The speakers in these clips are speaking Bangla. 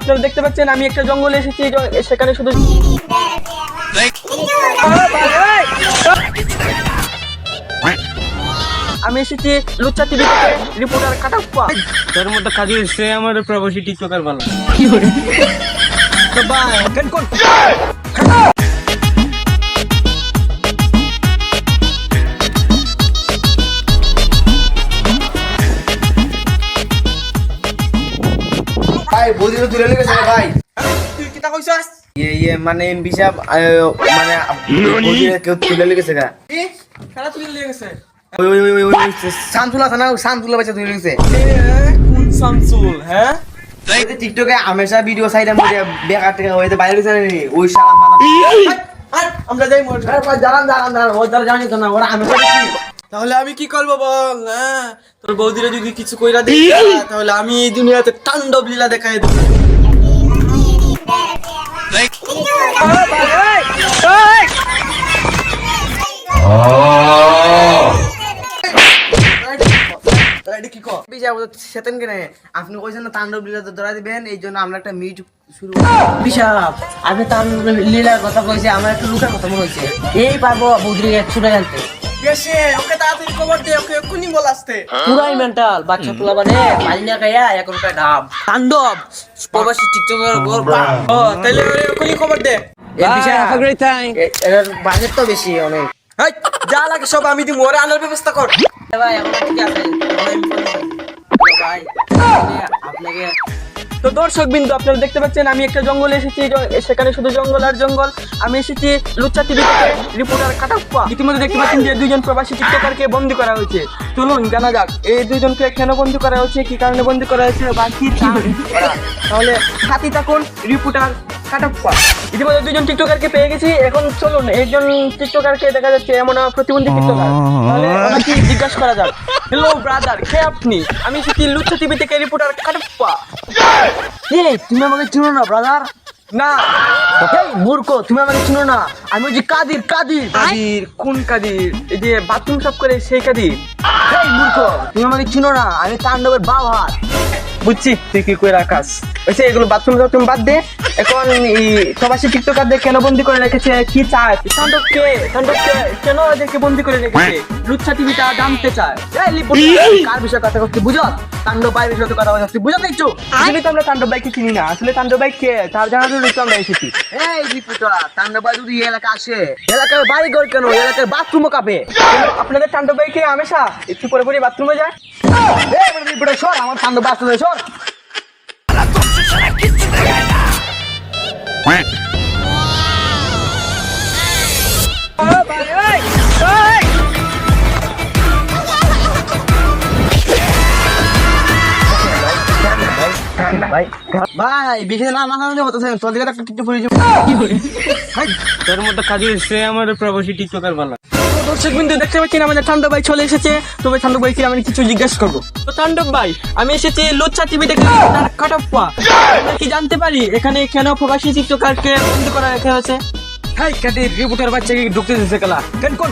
আপনারা দেখতে পাচ্ছেন আমি একটা জঙ্গলে এসেছি, সেখানে শুধু আমি এসেছি লুচ্চা টিভি থেকে রিপোর্টার কাটাপ্পা। তোর মতো কাজে সে আমার প্রবাসী টিকটকার বলা ভাই বদিও তুলে লেগেছে ভাই। তুই কি তা কইছস? মানে এমপি সাহেব মানে বদিও কেউ তুলে লেগেছে গা। কি খেলা তুলে নিয়ে গেছে? ওই শামসুল আছে না, শামসুল বাচ্চা তুলে লেগেছে। কোন শামসুল? হ্যাঁ এই যে টিকটকে হামেশা ভিডিও সাইডে মধ্যে বেকার থেকে হইতে বাইরে গেছে না ওই শালা মাথা। আর আমরা যাই মোর। আরে ভাই দাঁড়ান ওর দ্বারা জানি তো না ওরা হামেশা তাহলে আমি কি করবো বল? হ্যাঁ তোর বৌদিরা যদি কিছু কইরা দিই তাহলে আমি এই দুনিয়াতে তাণ্ডব লীলা দেখাই দেব। আপনি কইছেন না তাণ্ডব লীলা ধরা দিবেন, এই জন্য আমরা একটা মিট শুরু বিশাল আপনি তাণ্ডব লীলার কথা কইছে, আমার একটু লুকার কথা মনে হয়েছে। এই পারবো বৌদিকে ছুটে জানতে এসে ওকে তাড়াতাড়ি খবর দে, ওকে এক্ষুনি বল আসতে। পুরাই মেন্টাল বাচ্চা পোলা মানে পানি না খাইয়া 1 রুপিয়া দাম তাণ্ডব প্রবাসী টিকটকের উপর ও তাইলে ওরে এক্ষুনি খবর দে। এর বাজেট তো বেশি অনেক। এই যা লাগে সব আমি দিমু, ওরে আনার ব্যবস্থা কর। ভাই আমার ঠিক আছে ভাই আপনাকে তো দর্শক বিন্দু আপনারা দেখতে পাচ্ছেন আমি একটা জঙ্গলে এসেছি, সেখানে শুধু জঙ্গল আর জঙ্গল। আমি এসেছি লুচ্চা টিভি থেকে রিপোর্টার কাটাপ্পা। ইতিমধ্যে দেখতে পাচ্ছেন যে 2জন প্রবাসী টিকটকারকে বন্দী করা হয়েছে। চলুন জানা যাক এই 2জনকে কেন বন্দী করা হয়েছে, কি কারণে বন্দী করা হয়েছে বা কি তাহলে সাথী থাকুন রিপোর্টার কাটাপ্পা। ইতিমধ্যে 2জন টিকটকারকে পেয়ে গেছি। এখন চলুন একজন টিকটকারকে দেখা যাচ্ছে এমন প্রতিবন্ধী টিকটকার, তাহলে ওনাকে জিজ্ঞাসা করা যাক। হ্যালো ব্রাদার, কে আপনি? আমি এসেছি লুচ্চা টিভি থেকে রিপোর্টার কাটাপ্পা। এই তুমি আমাকে চিনো না ব্রাদার? না এই মূর্খ তুমি আমাকে চিনো না, আমি ওই যে কাদির কাদির কাদির? কোন কাদির? এই যে বাথরুম সাফ করে সেই কাদির? এই মূর্খ তুমি আমাকে চিনো না, আমি তাণ্ডবের বাবার। বুঝছি তুই কি করে রাখাস। ওইসে এগুলো বাথরুম টাথরুম বাদ দে। এখন এই প্রবাসী টিকটকারদের কেন বন্দি করে রেখেছে, কি চায়? তাণ্ডবকে কেন এদেরকে বন্দি করে রেখেছে লুচ্চা টিভিটা জানতে চায়। এই লিপুট কার বিষয়ে কথা করছিস বুঝত? তাণ্ডব ভাই বিষয়ে কথা বলছিস বুঝত একটু? আসলে তো আমরা তাণ্ডব ভাইকে চিনি না, আসলে তাণ্ডব ভাই কে তার জানার জন্য তো আমরা এসেছি। এই রিপুটা তাণ্ডব ভাই যদি এই এলাকা আসে, এলাকার বাড়ি ঘর কেন এলাকার বাথরুমও কাঁপে। আপনাদের তাণ্ডব ভাই কে হামেশা একটু পরে পরে বাথরুমে যায়? এই রিপুটা সর, আমার তাণ্ডব বাথরুমে সর। ভাই বেশি না মাথা নিয়ে হতেছে, তোর দিকে একটা টিকটক করে তোর মতো কাজে সে আমার প্রবাসী টিকটকার বলা। দর্শক বিন্দু দেখতে পাচ্ছেন আমাদের তাণ্ডব ভাই চলে এসেছে। তবে তাণ্ডব ভাইকে আমি কিছু জিজ্ঞাসা করবো। তো তাণ্ডব ভাই, আমি এসেছি লুচ্চা টিভি থেকে কাটাপ্পা। কি জানতে পারি এখানে কেন প্রবাসী টিকটকারকে বন্দি করা রাখা হয়েছে? হাই কাদের রিপোর্টার বাচ্চাকে ঢুকতে দিছে কালা কেন কোন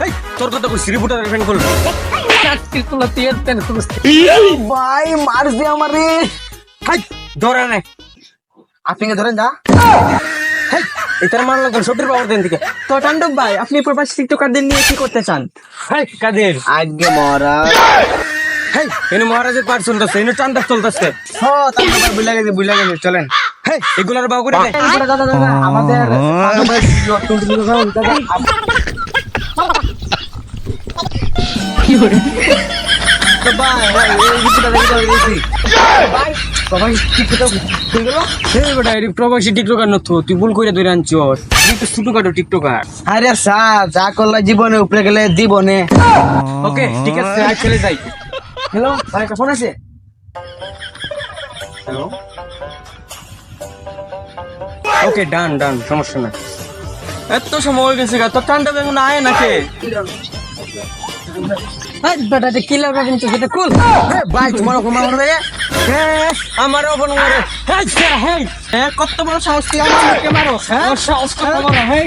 এই তোর কথা কইছি রিপোর্টার ফ্যান কল ভাই মারছে আমারে। হাই ধরে না আপনি ধরেন যা এটার মান লাগবে সত্যির পাওয়ার দেন থেকে। তো তাণ্ডব ভাই, আপনি প্রবাসী টিকটকারদের নিয়ে কি করতে চান? হাই কাদের আগে মরা হাই এনে মহারাজের পার চলতেছে এনে চান্দার চলতেছে বুঝলা গেছে চলেন। হাই এগুলার বাউ করে দে আমাদের তো ভাই এই ভিডিওটা দেখে গেছি বাবা টিকটক কই গেল এই বেটা এই প্রবাসী টিকটকার নথ তুই ভুল কইরা ধরে আনছস তুই তো ছোটখাটো টিকটকার। আরে স্যার যা করলে জীবনে উপরে গেলে জীবনে। ওকে ঠিক আছে আজ চলে যাই। হ্যালো ভাই একটা ফোন আছে। হ্যালো ওকে ডান ডান সমস্যা নাই। এত সময় হয়ে গেছে গা, তো তাণ্ডব এখন আয় নাকি? বেটা কি লাগবে কিন্তু সেটা কুল ভাই তোমার অপমান করবে আমার অপন মারে। হ্যাঁ কত বড় সাহস তুই আমাকে মারো? হ্যাঁ সাহস কত বড়? হ্যাঁ